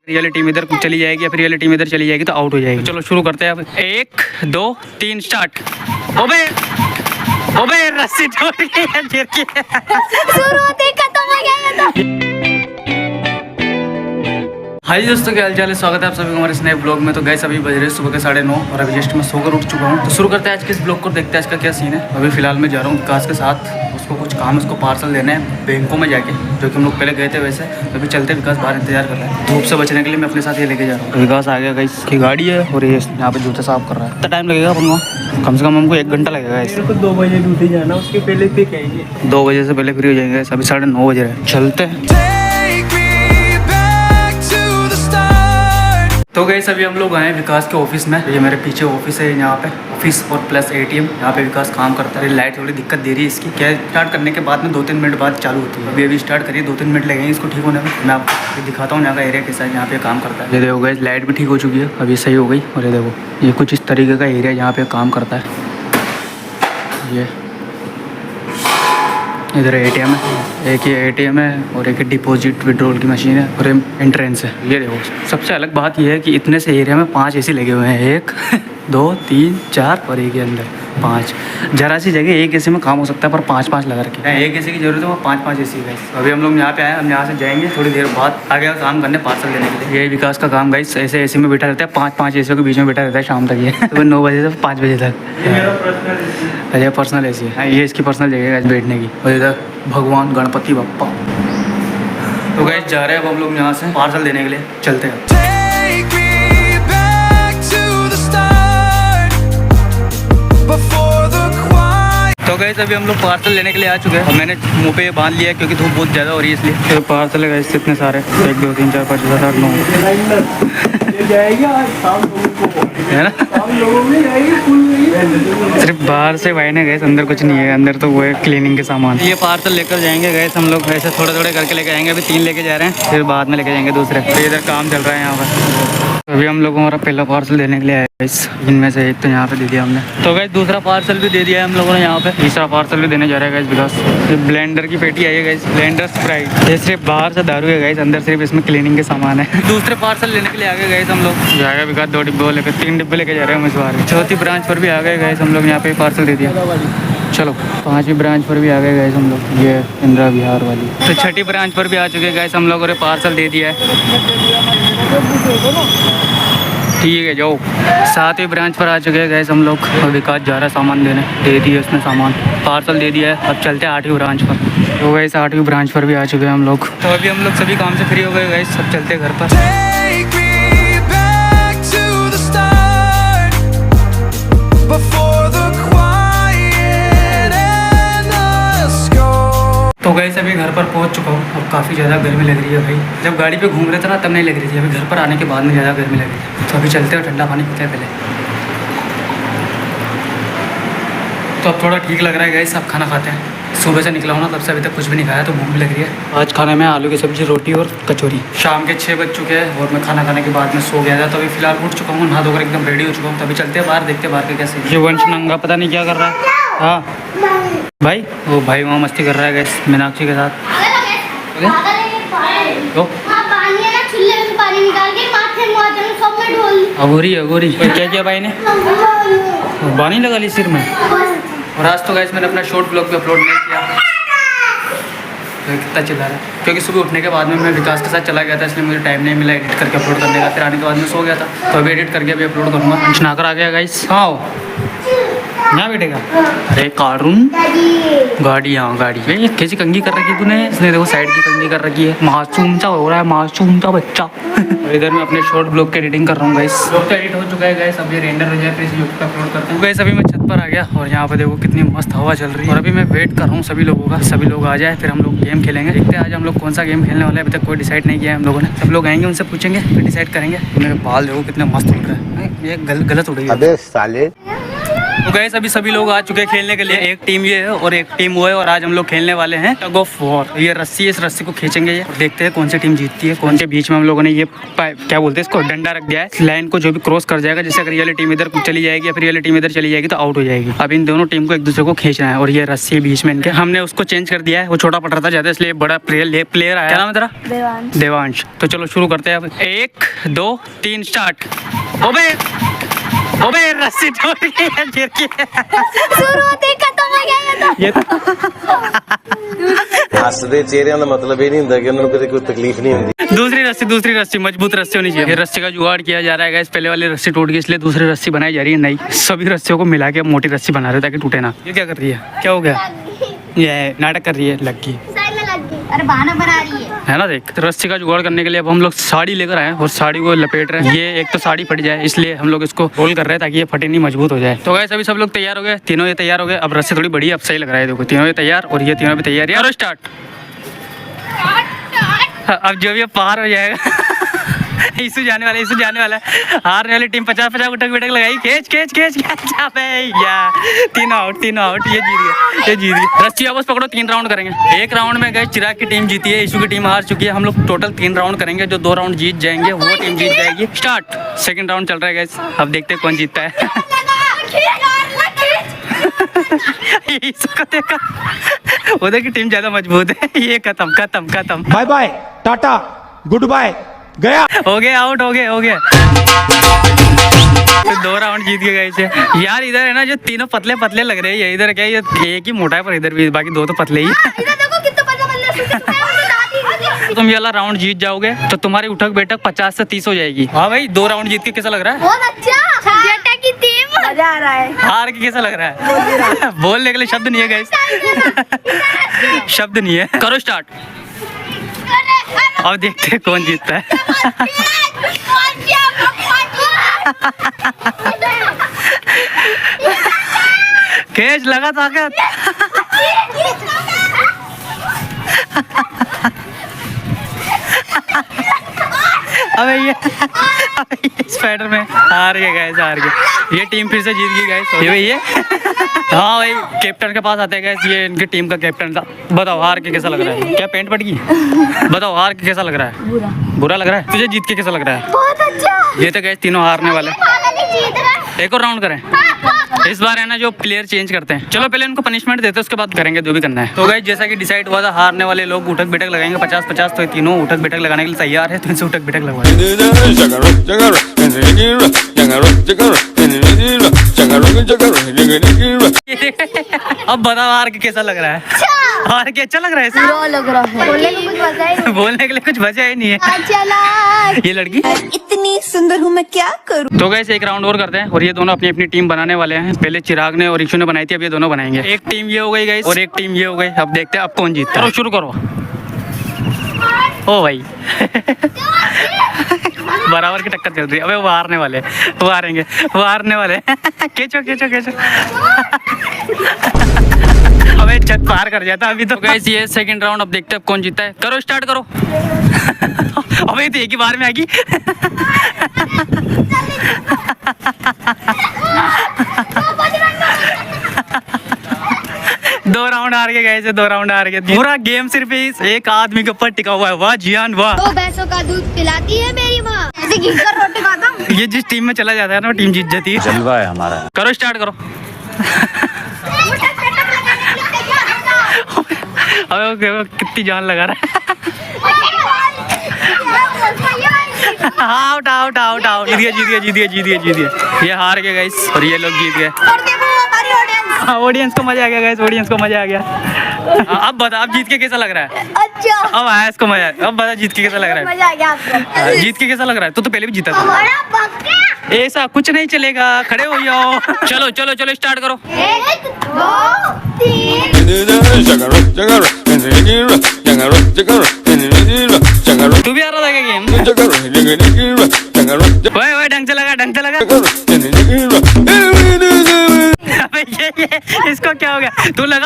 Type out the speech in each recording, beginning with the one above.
Reality में इधर चली जाएगी या फिर रियलिटी में इधर चली जाएगी तो आउट हो जाएगी। चलो शुरू करते हैं अब। 1 2 3 स्टार्ट। ओबे ओबे रस्सी टूट गई है गिर के। शुरुआत ही खत्म हो गया तो। हाय दोस्तों, क्या हालचाल है। स्वागत है आप सभी को हमारे इस नए ब्लॉग में। तो गैस अभी बज रहे सुबह के 9:30 और अभी जस्ट मैं सोकर उठ चुका हूँ। तो शुरू करते हैं आज के इस ब्लॉग को, देखते हैं आज का क्या सीन है। अभी फिलहाल मैं जा रहा हूँ विकास के साथ, उसको कुछ काम, उसको पार्सल देना है बैंकों में जाके, जो कि हम लोग पहले गए थे वैसे। तो अभी चलते विकास बाहर इंतजार कर रहा है। धूप से बचने के लिए मैं अपने साथ ये लेके जा रहा हूँ। विकास आ गया गैस की गाड़ी है और ये यहाँ पे जूते साफ कर रहा है। कितना टाइम लगेगा अपन को? कम से कम हमको 1 घंटा लगेगा। इस 2 बजे ड्यूटी जाना, उसके पहले पे कहेंगे 2 बजे से पहले फ्री हो जाएंगे। अभी 9:30 बज रहे हैं। चलते हैं। तो गैस अभी हम लोग आए हैं विकास के ऑफिस में। ये मेरे पीछे ऑफिस है, यहाँ पे ऑफिस और प्लस ATM। यहाँ पे विकास काम करता है। लाइट थोड़ी दिक्कत दे रही है इसकी, क्या स्टार्ट करने के बाद में 2-3 मिनट बाद चालू होती है। अभी स्टार्ट करिए, 2-3 मिनट लगेंगे इसको ठीक होने में। मैं आपको दिखाता हूँ यहाँ का एरिया कैसा है, यहाँ पे काम करता है। ये देखो गैस, लाइट भी ठीक हो चुकी है, अभी सही हो गई। और ये देखो, ये कुछ इस तरीके का एरिया यहाँ पे काम करता है। ये इधर ATM है, एक ये ATM है और एक डिपॉजिट विड्रॉल की मशीन है और एंट्रेंस है। ये देखो, सबसे अलग बात ये है कि इतने से एरिया में 5 AC लगे हुए हैं। 1 2 3 4 और एक के अंदर 5। जरा सी जगह एक AC में काम हो सकता है, पर 5-5 लगा रखे हैं। 1 AC की जरूरत है, वो 5-5 AC है। अभी हम लोग यहाँ पे आए, हम यहाँ से जाएंगे थोड़ी देर बाद आगे का काम करने, पार्सल देने के लिए। ये विकास का काम गाइस, ऐसे AC में बैठा रहता है, 5-5 AC के बीच में बैठा रहता है शाम तक। ये सुबह 9 बजे से 5 बजे तक। अच्छा, पर्सनल AC है ये, इसकी पर्सनल जगह है बैठने की। और इधर भगवान गणपति बप्पा। तो गाइस जा रहे हैं अब हम लोग यहाँ से पार्सल देने के लिए। चलते हैं। तो गाइस अभी हम लोग पार्सल लेने के लिए आ चुके हैं और मैंने मुंह पे बांध लिया है क्योंकि धूप बहुत ज़्यादा हो रही है इसलिए। तो पार्सल है गाइस इतने सारे, 1 2 3 4 5 6 7 8 9 है ना। सिर्फ बाहर से वाइन है गैस, अंदर कुछ नहीं है। अंदर तो वो है क्लीनिंग के सामान। ये पार्सल लेकर जाएंगे गैस हम लोग, ऐसे थोड़े थोड़े करके लेके आएंगे। अभी 3 लेके जा रहे हैं, फिर बाद में लेके जाएंगे दूसरे। तो इधर काम चल रहा है यहाँ पर। अभी हम लोग हमारा पहला पार्सल देने के लिए आए गैस। इनमें से एक तो यहाँ पे दे दिया हमने। तो गैस दूसरा पार्सल भी दे दिया है हम लोगों ने यहाँ पे। तीसरा पार्सल भी देने जा रहे हैं गैस विकास। ये ब्लेंडर की पेटी आई है गैस, ब्लेंडर स्प्राइट। ये सिर्फ बाहर से दारू है गैस, अंदर सिर्फ इसमें क्लीनिंग के सामान है। दूसरे पार्सल लेने के लिए आ गए गैस हम लोग। जाएगा विकास 2 डिब्बे लेकर, 3 डिब्बे लेके जा रहे हैं हम इस बार। चौथी ब्रांच पर भी आ गए गैस हम लोग, यहाँ पे पार्सल दे दिया। चलो 5वीं ब्रांच पर भी आ गए गैस हम लोग, ये इंदिरा विहार वाली। तो 6ठी ब्रांच पर भी आ चुके हैं गैस हम लोग और पार्सल दे दिया है। ठीक है जाओ। 7वीं ब्रांच पर आ चुके हैं गैस हम लोग और विकास जा रहा है सामान देने। दे दिया उसने सामान, पार्सल दे दिया है। अब चलते हैं 8वीं ब्रांच पर। तो गैस 8वीं ब्रांच पर भी आ चुके हैं हम लोग। तो अभी हम लोग सभी काम से फ्री हो गए गैस, सब चलते हैं घर पर। तो गैस अभी घर पर पहुंच चुका हूँ और काफ़ी ज़्यादा गर्मी लग रही है भाई। जब गाड़ी पे घूम रहे थे ना तब नहीं लग रही थी, अभी घर पर आने के बाद में ज़्यादा गर्मी लग रही है। तो अभी चलते हैं, ठंडा पानी पीते हैं पहले। तो अब थोड़ा ठीक लग रहा है गैस, अब खाना खाते हैं। सुबह से निकला हूँ ना, तब से अभी तक कुछ भी नहीं खाया, तो भूख भी लग रही है। आज खाने में आलू की सब्ज़ी, रोटी और कचौरी। शाम के 6 बज चुके हैं और मैं खाना खाने के बाद में सो गया था। तो अभी फिलहाल उठ चुका हूँ, नहा धोकर एकदम रेडी हो चुका हूँ। तो अभी चलते हैं बाहर, देखते हैं बाहर के कैसे। ये वंश नंगा पता नहीं क्या कर रहा है। हाँ भाई, वो भाई वहाँ मस्ती कर रहा है गैस मीनाक्षी के साथ। अगोरी अगोरी क्या किया भाई ने? बानी लगा ली सिर में। और आज तो गैस मैंने अपना शॉर्ट ब्लॉग पे अपलोड नहीं किया। तो कितना चिल्ला रहा है, क्योंकि सुबह उठने के बाद में मैं विकास के साथ चला गया था, इसलिए मुझे टाइम नहीं मिला एडिट करके अपलोड करने का। फिर आने के बाद में सो गया था, तो अभी एडिट करके अभी अपलोड करूँगा। अंश नहाकर आ गया गाइस। हाँ यहाँ बैठेगा। अरे कारून गाड़ी, यहाँ गाड़ी। ये कैसी कंगी कर रखी है तूने? इसने देखो साइड की कंगी कर रखी है। मासूम सा हो रहा है, मासूम सा बच्चा। इधर मैं अपने शॉर्ट ब्लॉग की एडिटिंग कर रहा हूँ गाइस। ब्लॉग तो एडिट हो चुका है गाइस, अब ये रेंडर हो जाए फिर इसे यूट्यूब पे अपलोड करते हैं। गाइस अभी मैं छत पर आ गया और यहाँ पे देखो कितनी मस्त हवा चल रही है। और अभी मैं वेट कर रहा हूँ सभी लोगों का, सभी लोग आ जाए फिर हम लोग गेम खेलेंगे। देखते हैं आज हम लोग कौन सा गेम खेलने वाले हैं, अभी तक कोई डिसाइड नहीं किया है हम लोगों ने। सब लोग आएंगे, उनसे पूछेंगे फिर डिसाइड करेंगे। मेरे बाल देखो कितने मस्त उड़ रहे हैं। ये गलत उड़ रही है। अबे साले तो गाइस अभी सभी लोग आ चुके हैं खेलने के लिए। एक टीम ये है और एक टीम वो है और आज हम लोग खेलने वाले हैं टग ऑफ वॉर। ये रस्सी है, इस रस्सी को खींचेंगे ये और देखते हैं कौन सी टीम जीतती है। कौन से बीच में हम लोगों ने ये क्या बोलते हैं इसको, डंडा रख दिया है। लाइन को जो भी क्रॉस कर जाएगा, जैसे अगर ये वाली टीम इधर चली जाएगी या फिर ये वाली टीम इधर चली जाएगी तो आउट हो जाएगी। अब इन दोनों टीम को एक दूसरे को खींचना है और ये रस्सी बीच में इनके। हमने उसको चेंज कर दिया है, वो छोटा पड़ रहा था ज्यादा, इसलिए बड़ा प्लेयर आया। क्या नाम है तेरा? देवांश। तो चलो शुरू करते हैं अब। 1 2 3 स्टार्ट। ओबे रस्सी टूट गई है, गिर गई। शुरुआत ही खत्म हो गया ये तो। हसदे चेहरिਆਂ ਦਾ मतलब ਇਹ ਨਹੀਂ ਹੁੰਦਾ ਕਿ ਉਹਨਾਂ ਨੂੰ ਕਦੇ ਕੋਈ तकलीफ नहीं होती। दूसरी रस्सी मजबूत रस्सी होनी चाहिए। ये रस्सी का जुगाड़ किया जा रहा है गाइस। पहले वाली रस्सी टूट गई इसलिए दूसरी रस्सी बनाई जा रही है नई। सभी रस्सियों को मिला के मोटी रस्सी बना रहे ताकि टूटे ना। ये क्या कर रही है? क्या हो गया? ये नाटक कर रही है, लग गई। अरे बहाना बना रही है ना। देख, तो रस्सी का जुगाड़ करने के लिए अब हम लोग साड़ी लेकर आए और साड़ी को लपेट रहे हैं। ये एक तो साड़ी फट जाए इसलिए हम लोग इसको रोल कर रहे हैं ताकि ये फटे नहीं, मजबूत हो जाए। तो गाइस अभी सब लोग तैयार हो गए, तीनों ये तैयार हो गए। अब रस्सी थोड़ी बड़ी है, अब सही लग रहा है। देखो तीनों ये तैयार और ये तीनों भी तैयार है। स्टार्ट। अब जो भी पार हो जाएगा इससे जाने वाला है। हारने वाली टीम 50-50 उठक बिठक लगाई। खेच या तीनों आउट। ये जीत गया। रस्सी आपस पकड़ो, 3 राउंड करेंगे। एक राउंड में गए चिराग की टीम जीती है, ईशू की टीम हार चुकी है। हम लोग टोटल 3 राउंड करेंगे। जो 2 राउंड जीत जाएंगे वो टीम जीत जाएगी। स्टार्ट। सेकंड राउंड चल रहा है गाइस, अब देखते हैं कौन जीतता है। इसको देखा, उधर की टीम ज्यादा मजबूत है। ये खत्म। Bye bye tata goodbye गया। हो गया आउट, हो गया। तो 2 राउंड जीत गए गाइस। यार इधर है ना जो तीनों पतले लग रहे हैं। इधर क्या ये एक ही मोटा है पर इधर भी बाकी 2 तो पतले ही। इधर देखो कितना पतला तुम ये वाला राउंड जीत जाओगे तो तुम्हारी उठक बैठक 50 से 30 हो जाएगी। हाँ भाई 2 राउंड जीत के कैसा लग रहा है? बहुत अच्छा। जेटा की टीम मजा आ रहा है। हार के कैसा लग रहा है? बोलने के लिए शब्द नहीं है गाइस। शब्द नहीं है। करो स्टार्ट। अब देखते हैं कौन जीतता है। कैच लगा ताकत। अबे ये स्पाइडर में हार गए गाइस, ये टीम फिर से जीत गई गाइस। ये हाँ भाई कैप्टन के पास आते हैं गाइस। ये इनकी टीम का कैप्टन था। बताओ हार के कैसा लग रहा है? क्या पेंट पट गई? बताओ हार के कैसा लग रहा है? बुरा लग रहा है। तुझे जीत के कैसा लग रहा है? बहुत अच्छा। ये तो गाइस तीनों हारने वाले। एक और राउंड करें। इस बार है ना जो प्लेयर चेंज करते हैं। चलो पहले उनको पनिशमेंट देते हैं, उसके बाद करेंगे जो भी करना है। तो गाइस जैसा कि डिसाइड हुआ था, हारने वाले लोग उठक बैठक लगाएंगे 50-50। तो ये तीनों उठक बैठक लगाने के लिए तैयार है, तो इनसे उठक बैठक लगवाएंगे। अब बताओ हार के कैसा लग रहा है? हार के अच्छा लग रहा है? लग रहा है। बोलने के लिए कुछ बचा ही नहीं है। ये लड़की इतनी सुंदर हूँ मैं क्या करूँ। तो गाइस एक राउंड और करते हैं और ये दोनों अपनी अपनी टीम बनाने वाले हैं। पहले चिराग ने और ईशू ने बनाई थी, अब ये दोनों बनाएंगे। एक टीम ये हो गई गाइस और एक टीम ये हो गई। अब देखते हैं अब कौन जीतता है। शुरू करो। ओ भाई बराबर की टक्कर चल रही है। अबे वो हारने वाले, वो हारने वाले। खींचो अबे छत पार कर जाता अभी तो। गाइस ये सेकंड राउंड, अब देखते हैं कौन जीतता है। करो स्टार्ट करो। अबे तो एक ही बार में आ गई। दो राउंड हार के गए, 2 राउंड हार के। पूरा गेम सिर्फ इस एक आदमी के ऊपर टिका हुआ है। वाह जियान वाह। 2 भैंसों का दूध पिलाती है मेरी माँ। ऐसे घी कर रोटी खाता हूँ। ये जिस टीम में चला जाता है ना वो टीम जीत जाती है। जलवा है हमारा। करो स्टार्ट करो। अबे वो कितनी जान लगा रहा है। आउट। जीत गया। ये हार गए गाइस और ये लोग जीत गए। ऑडियंस को मजा आ गया गाइस, ऑडियंस को मजा आ गया। अब बता, अब जीत के कैसा लग रहा है? अच्छा। अब आया इसको मजा। अब बता जीत के कैसा लग रहा है? मजा आ गया आपको। जीत के कैसा लग रहा है? तो पहले भी जीता था। हमारा पक्का। ऐसा कुछ नहीं चलेगा, खड़े हो जाओ। चलो स्टार्ट करो। 1 2 3। तू भी आ रहा था क्या गेम? ओए ढंग से लगा। अबे ये इसको क्या हो गया?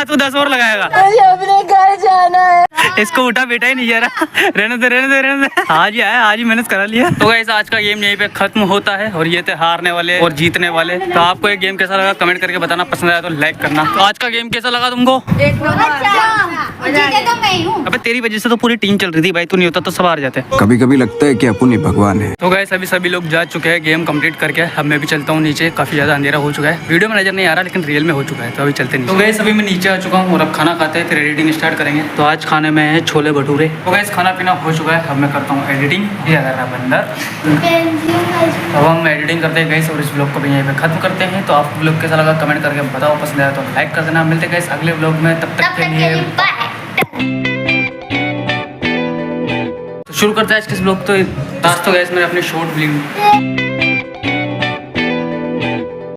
तू 10 और लगाएगा। मुझे अपने घर जाना है। इसको उठा बेटा ही नहीं जा रहा। रहने दे। आज ही आया, आज ही मैंने करा लिया। तो गाइस आज का गेम यहीं पे खत्म होता है और ये थे हारने वाले और जीतने वाले। तो आपको ये गेम कैसा लगा कमेंट करके बताना, पसंद आया तो लाइक करना। तो आज का गेम कैसा लगा तुमको? अबे तेरी वजह से तो पूरी टीम चल रही थी भाई, तू नहीं होता तो सब हार जाते। कभी कभी लगता है कि अपन ही भगवान है। तो गाइस अभी सभी लोग जा चुके हैं गेम कंप्लीट करके। अब मैं भी चलता हूँ नीचे, काफी ज्यादा अंधेरा हो चुका है, वीडियो में नजर नहीं आ रहा लेकिन रियल में हो चुका है। तो अभी चलते नहीं। तो गाइस अभी मैं नीचे आ चुका हूँ और अब खाना खाते हैं, फिर एडिटिंग स्टार्ट करेंगे। तो आज खाने में है छोले भटूरे। तो गाइस खाना पीना हो चुका है, अब मैं करता हूँ एडिटिंग। ये अगर बंदर अब हम एडिटिंग करते हैं गाइस और इस ब्लॉग को भी यहीं पे खत्म करते हैं। तो आपको ब्लॉग कैसा लगा कमेंट करके बताओ, पसंद आया तो लाइक कर देना। मिलते हैं गाइस अगले ब्लॉग में, तब तक के लिए तो शुरू करते हैं आज के ब्लॉग। तो गाइस मैंने अपने शॉर्ट फिल्म